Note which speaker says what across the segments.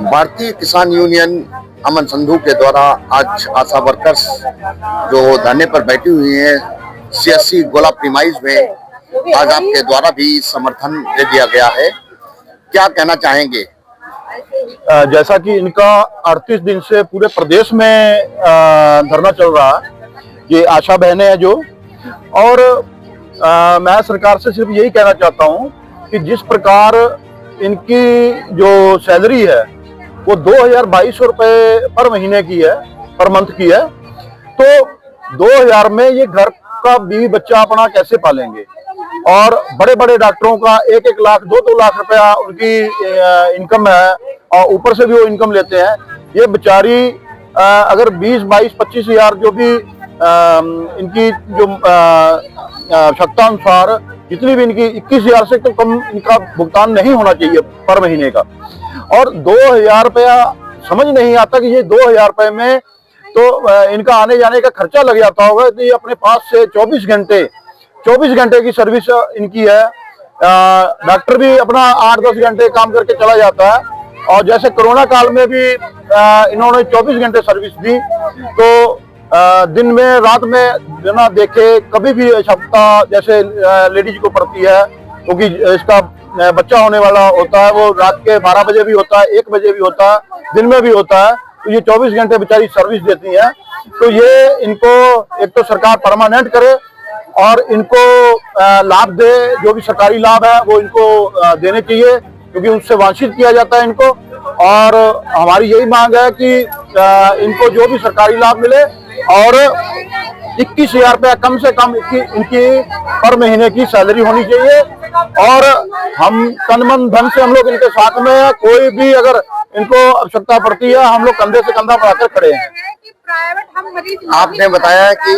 Speaker 1: भारतीय किसान यूनियन अमन संधू के द्वारा आज आशा वर्कर्स जो धरने पर बैठी हुई है सीएससी गोला प्रीमाइज में, आज आपके द्वारा भी समर्थन दे दिया गया है। क्या कहना चाहेंगे?
Speaker 2: जैसा कि इनका 38 दिन से पूरे प्रदेश में धरना चल रहा है, ये आशा बहनें हैं जो, और मैं सरकार से सिर्फ यही कहना चाहता हूं कि जिस प्रकार इनकी जो सैलरी है वो 2,200 रुपये पर महीने की है, पर मंथ की है, तो 2,000 में ये घर का बीवी बच्चा अपना कैसे पालेंगे। और बड़े बड़े डॉक्टरों का 1-1 लाख 2-2 लाख रुपया उनकी इनकम है, और ऊपर से भी वो इनकम लेते हैं। ये बेचारी अगर 20-22-25 हजार जो भी इनकी जो क्षमता अनुसार जितनी भी इनकी 21,000 से तो कम इनका भुगतान नहीं होना चाहिए पर महीने का। और 2,000 रुपया समझ नहीं आता कि ये 2,000 रुपये में तो इनका आने जाने का खर्चा लग जाता होगा, तो ये अपने पास से 24 घंटे की सर्विस इनकी है। डॉक्टर भी अपना 8-10 घंटे काम करके चला जाता है, और जैसे कोरोना काल में भी इन्होंने 24 घंटे सर्विस दी, तो दिन में रात में बिना देखे कभी भी क्षमता जैसे लेडीज को पड़ती है, क्योंकि इसका बच्चा होने वाला होता है, वो रात के 12 बजे भी होता है, 1 बजे भी होता है, दिन में भी होता है, तो ये 24 घंटे बेचारी सर्विस देती है। तो ये इनको एक तो सरकार परमानेंट करे और इनको लाभ दे, जो भी सरकारी लाभ है वो इनको देने चाहिए, क्योंकि उनसे वंचित किया जाता है इनको। और हमारी यही मांग है कि इनको जो भी सरकारी लाभ मिले, और 21,000 रुपया कम से कम इनकी पर महीने की सैलरी होनी चाहिए। और हम तन मन धन से हम लोग इनके साथ में है, कोई भी अगर इनको आवश्यकता पड़ती है, हम लोग कंधे से कंधा बढ़ाकर खड़े हैं।
Speaker 1: आपने बताया कि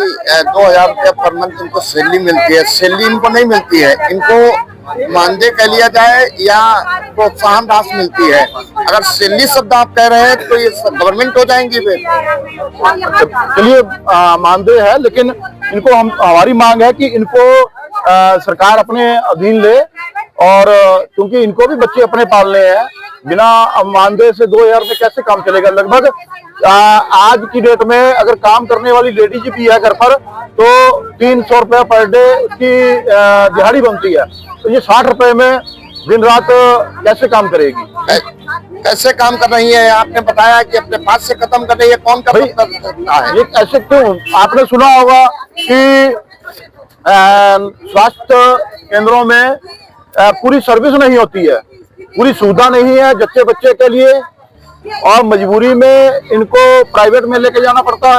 Speaker 1: 2,000 रुपया पर मंथ इनको सैलरी मिलती है, सैलरी इनको नहीं मिलती है, इनको मानदेय कह लिया जाए या प्रोत्साहन राशि मिलती है। अगर सैलरी शब्द आप कह रहे हैं तो ये गवर्नमेंट हो जाएंगी फिर।
Speaker 2: चलिए, मानदेय है, लेकिन इनको हमारी मांग है कि इनको सरकार अपने अधीन ले, और क्योंकि इनको भी बच्चे अपने पालने हैं। बिना मानदेय से 2,000 रुपये कैसे काम चलेगा। लगभग आज की डेट में अगर काम करने वाली लेडीज भी है घर पर, तो 300 रुपये पर डे उसकी दिहाड़ी बनती है, तो ये 60 रुपये में दिन रात कैसे काम करेगी।
Speaker 1: कैसे काम कर रही है? आपने बताया कि अपने पास से खत्म कर रही है, कौन कर सकता है
Speaker 2: ये ऐसे क्यों? आपने सुना होगा कि स्वास्थ्य केंद्रों में पूरी सर्विस नहीं होती है, पूरी सुविधा नहीं है जच्चे बच्चे के लिए, और मजबूरी में इनको प्राइवेट में लेके जाना पड़ता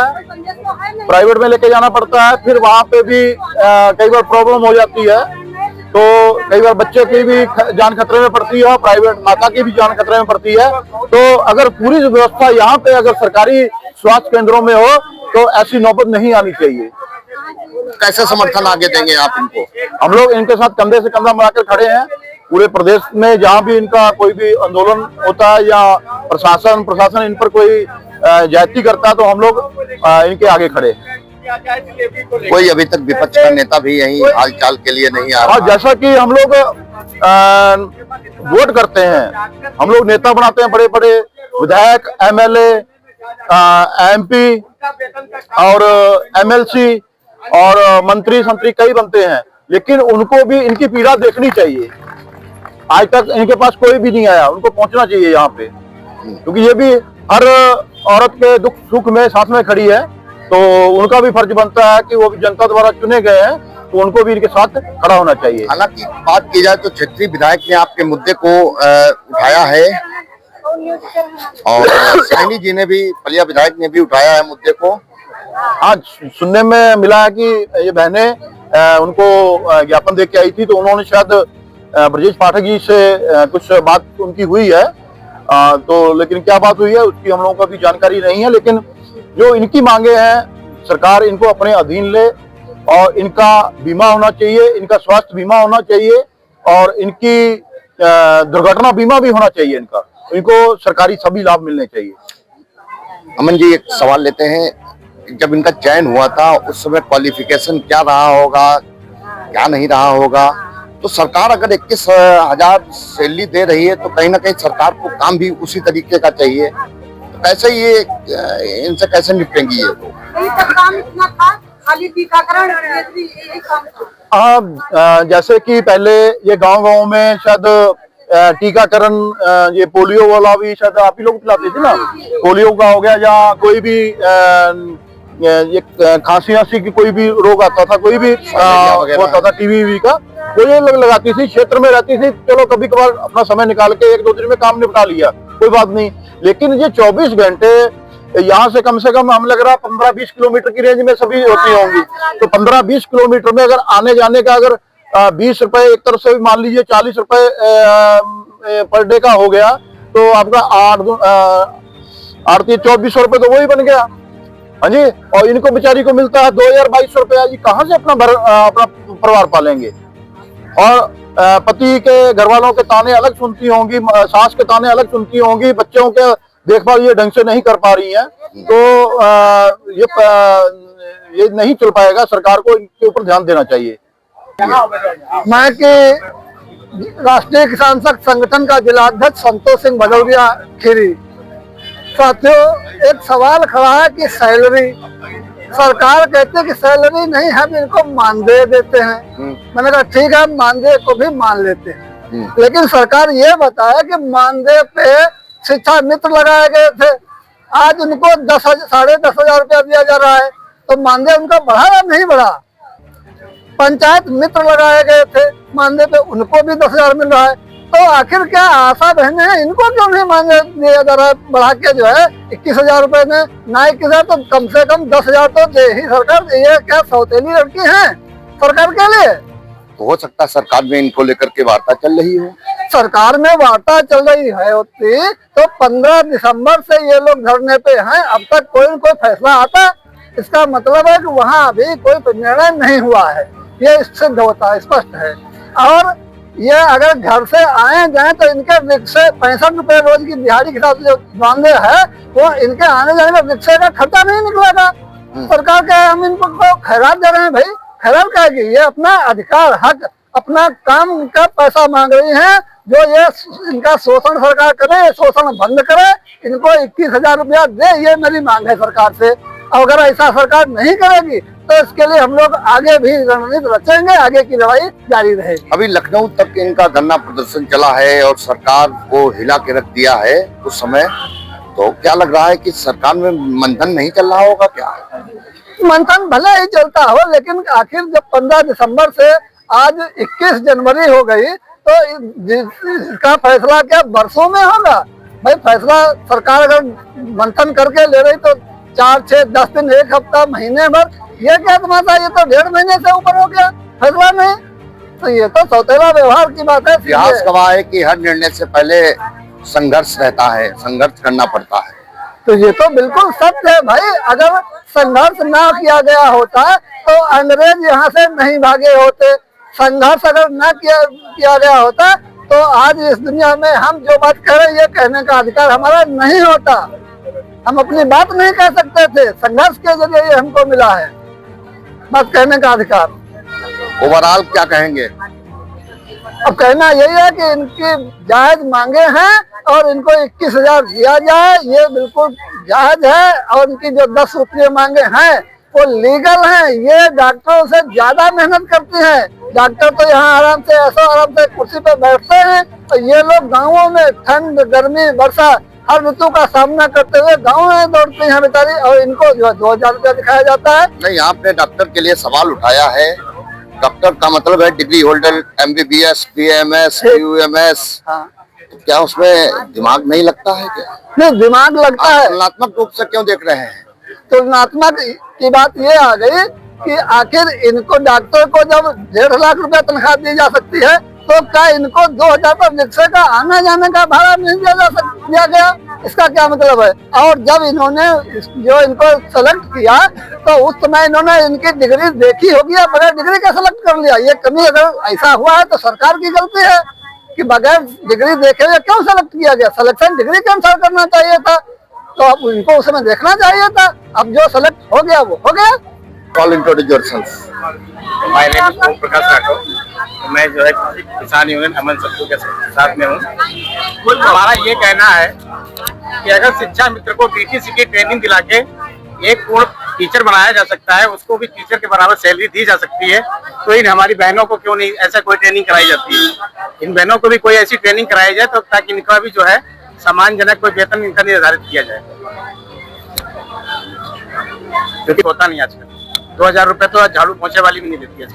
Speaker 2: है। फिर वहां पे भी कई बार प्रॉब्लम हो जाती है, तो कई बार बच्चे की भी जान खतरे में पड़ती है, और प्राइवेट माता की भी जान खतरे में पड़ती है। तो अगर पूरी व्यवस्था यहाँ पे अगर सरकारी स्वास्थ्य केंद्रों में हो तो ऐसी नौबत नहीं आनी चाहिए।
Speaker 1: कैसे समर्थन आगे देंगे आप इनको?
Speaker 2: हम लोग इनके साथ कंधे से कंधा मिलाकर खड़े हैं। पूरे प्रदेश में जहां भी इनका कोई भी आंदोलन होता है या प्रशासन इन पर कोई ज्यादती करता है, तो हम लोग इनके आगे खड़े हैं।
Speaker 1: कोई अभी तक विपक्ष का नेता भी यही हालचाल के लिए नहीं आ रहा।
Speaker 2: और जैसा कि हम लोग वोट करते हैं, हम लोग नेता बनाते हैं, बड़े बड़े विधायक, MLA, MP और MLC और मंत्री संतरी कई बनते हैं, लेकिन उनको भी इनकी पीड़ा देखनी चाहिए। आज तक इनके पास कोई भी नहीं आया, उनको पहुंचना चाहिए यहाँ पे, क्योंकि ये भी हर औरत के दुख सुख में साथ में खड़ी है, तो उनका भी फर्ज बनता है कि वो भी जनता द्वारा चुने गए हैं, तो उनको भी इनके साथ खड़ा होना चाहिए।
Speaker 1: हालांकि बात की जाए तो क्षेत्रीय विधायक ने आपके मुद्दे को उठाया है, और सैनी जी ने भी, पलिया विधायक ने भी उठाया है मुद्दे को।
Speaker 2: आज सुनने में मिला है कि ये बहनें उनको ज्ञापन दे के आई थी, तो उन्होंने शायद ब्रजेश पाठक जी से कुछ बात उनकी हुई है, तो लेकिन क्या बात हुई है उसकी हम लोगों को भी जानकारी नहीं है। लेकिन जो इनकी मांगे हैं, सरकार इनको अपने अधीन ले, और इनका बीमा होना चाहिए, इनका स्वास्थ्य बीमा होना चाहिए, और इनकी दुर्घटना बीमा भी होना चाहिए। इनको सरकारी सभी लाभ मिलने चाहिए।
Speaker 1: अमन जी, एक सवाल लेते हैं, जब इनका चयन हुआ था उस समय क्वालिफिकेशन क्या रहा होगा, क्या नहीं रहा होगा, तो सरकार अगर 21,000 सैलरी दे रही है तो कहीं ना कहीं सरकार को काम भी उसी तरीके का चाहिए। तो कैसे ये इनसे कैसे निपटेंगी ये लोग?
Speaker 3: काम इतना था, खाली टीकाकरण यही काम था।
Speaker 2: हाँ, जैसे कि पहले ये गांव-गांव में शायद टीकाकरण, ये पोलियो वाला भी शायद आप ही लोग पिलाते थे ना, पोलियो का हो गया या कोई भी ये खांसी की कोई भी रोग आता था, कोई भी होता था टीबी का, वो ये लोग लगाती थी, क्षेत्र में रहती थी, चलो कभी कभार अपना समय निकाल के 1-2 दिन में काम निपटा लिया, कोई बात नहीं। लेकिन ये 24 घंटे यहाँ से कम हमें लग रहा 15-20 किलोमीटर की रेंज में सभी होती होंगी, तो 15-20 किलोमीटर में अगर आने जाने का अगर 20 रुपए एक तरफ से भी मान लीजिए 40 रुपए पर डे का हो गया, तो आपका 8-24 रुपए तो वही बन गया। हाँ जी, और इनको बेचारी को मिलता है 2,000-2,200 रुपया, जी कहाँ से अपना परिवार पालेंगे। और पति के घर वालों के ताने अलग सुनती होंगी, सास के ताने अलग सुनती होंगी, बच्चों के देखभाल ये ढंग से नहीं कर पा रही हैं, तो ये नहीं चल पाएगा। सरकार को इनके ऊपर ध्यान देना चाहिए।
Speaker 4: मैं कि राष्ट्रीय किसान संगठन का जिलाध्यक्ष संतोष सिंह भदौरिया खीरी। साथियों, एक सवाल खड़ा है कि सैलरी, सरकार कहते हैं कि सैलरी नहीं, हम इनको मानदेय देते हैं। मैंने कहा ठीक है, मानदेय को भी मान लेते हैं, लेकिन सरकार ये बताया कि मानदेय पे शिक्षा मित्र लगाए गए थे, आज उनको 10,500 रुपया दिया जा रहा है, तो मानदेय उनका बढ़ा या नहीं बढ़ा? पंचायत मित्र लगाए गए थे, मानदेय पे उनको भी 10,000 मिल रहा है, तो आखिर क्या आशा बहने हैं, इनको क्यों नहीं मानदेय दिया जा रहा है बढ़ा के? जो है 21,000 रुपए में ना 21,000 तो कम से कम 10,000 तो दे ही सरकार। ये क्या सौतेली लड़की है सरकार के लिए?
Speaker 1: तो हो सकता है सरकार में इनको लेकर के वार्ता चल रही हो।
Speaker 4: सरकार में वार्ता चल रही है होती तो 15 दिसंबर से ये लोग धरने पे हैं, अब तक कोई न कोई फैसला आता, इसका मतलब है कि वहाँ अभी कोई निर्णय नहीं हुआ है, ये सिद्ध होता है, स्पष्ट है। और ये अगर घर से आए जाए तो इनके रिक्शे 65 रुपए रोज की दिहाड़ी के साथ जो मानदेय है, वो इनके आने जाने का रिक्शे का खर्चा नहीं निकलेगा। सरकार क्या है, हम इनको खैरात दे रहे हैं? भाई खैरात क्या है? ये अपना अधिकार, हक, अपना काम का पैसा मांग रही है। जो ये इनका शोषण सरकार करे, शोषण बंद करे, इनको 21,000 रुपया दे, ये मेरी मांग है सरकार से। अगर ऐसा सरकार नहीं करेगी तो इसके लिए हम लोग आगे भी रणनीति रचेंगे, आगे की लड़ाई जारी रहेगी।
Speaker 1: अभी लखनऊ तक इनका धरना प्रदर्शन चला है और सरकार को हिला के रख दिया है उस समय, तो क्या लग रहा है कि सरकार में मंथन नहीं चल रहा होगा क्या?
Speaker 4: मंथन भले ही चलता हो, लेकिन आखिर जब 15 दिसंबर से आज 21 जनवरी हो गई, तो इसका फैसला क्या वर्षों में होगा? भाई फैसला सरकार अगर मंथन करके ले रही तो 4, 6, 10 दिन, 1 हफ्ता, महीने भर, ये क्या तमाशा? ये तो 1.5 महीने से ऊपर हो गया फैसला नहीं, तो ये तो सौतेला व्यवहार की बात है।
Speaker 1: इतिहास गवाह है कि हर निर्णय से पहले संघर्ष रहता है, संघर्ष करना पड़ता है।
Speaker 4: तो ये तो बिल्कुल सत्य है भाई। अगर संघर्ष ना किया गया होता तो अंग्रेज यहाँ से नहीं भागे होते। संघर्ष अगर न किया गया होता तो आज इस दुनिया में हम जो बात कह रहे हैं, ये कहने का अधिकार हमारा नहीं होता, हम अपनी बात नहीं कह सकते थे। संघर्ष के जरिए ये हमको मिला है बात कहने का अधिकार।
Speaker 1: ओवरऑल क्या कहेंगे?
Speaker 4: अब कहना यही है कि इनकी जायज मांगे हैं और इनको 21,000 दिया जाए, ये बिल्कुल जायज है। और इनकी जो 10 रुपये मांगे हैं वो लीगल हैं। ये डॉक्टरों से ज्यादा मेहनत करती हैं। डॉक्टर तो यहाँ आराम से कुर्सी पे बैठते हैं, और ये लोग गाँवों में ठंड, गर्मी, वर्षा हर ऋतु का सामना करते हुए गाँव में दौड़ते हैं बेचारी, और इनको जो 2,000 रुपया दिखाया जाता है।
Speaker 1: नहीं, आपने डॉक्टर के लिए सवाल उठाया है। डॉक्टर का मतलब है degree holder, MBBS, BMS, UMS। तो क्या उसमें दिमाग नहीं लगता है क्या?
Speaker 4: नहीं, दिमाग लगता है।
Speaker 1: तुलनात्मक रूप से क्यों देख रहे हैं?
Speaker 4: तुलनात्मक की बात ये आ गई कि आखिर इनको डॉक्टर को जब 1.5 लाख रुपया तनख्वाह दी जा सकती है, तो क्या इनको 2,000 पर रिक्शे का आने जाने का भाड़ा नहीं दिया गया? इसका क्या मतलब है? और जब इन्होंने जो इनको सेलेक्ट किया तो उस समय इन्होंने इनकी डिग्री देखी होगी या बगैर डिग्री का सेलेक्ट कर लिया? ये कमी अगर ऐसा हुआ है तो सरकार की गलती है कि बगैर डिग्री देखे हुए क्यों सेलेक्ट किया गया? सिलेक्शन डिग्री के अनुसार करना चाहिए था, तो अब इनको उसमें देखना चाहिए था। अब जो सेलेक्ट हो गया वो हो गया,
Speaker 1: call introduce yourself.
Speaker 5: My name is Om Prakash Rathore. मैं जो है किसान यूनियन अमन सत्तू के साथ में हूँ। हमारा ये कहना है कि अगर शिक्षा मित्र को बीटीसी की ट्रेनिंग दिला के एक पूर्ण टीचर बनाया जा सकता है, उसको भी टीचर के बराबर सैलरी दी जा सकती है, तो इन हमारी बहनों को क्यों नहीं ऐसा कोई ट्रेनिंग कराई जाती है। इन बहनों को भी कोई ऐसी ट्रेनिंग कराई जाए तो ताकि इनका भी जो है सम्मानजनक कोई वेतन इनका निर्धारित किया जाए, क्योंकि होता नहीं आजकल। 2000 रुपए तो झाड़ू पोंछे वाली भी नहीं देती है।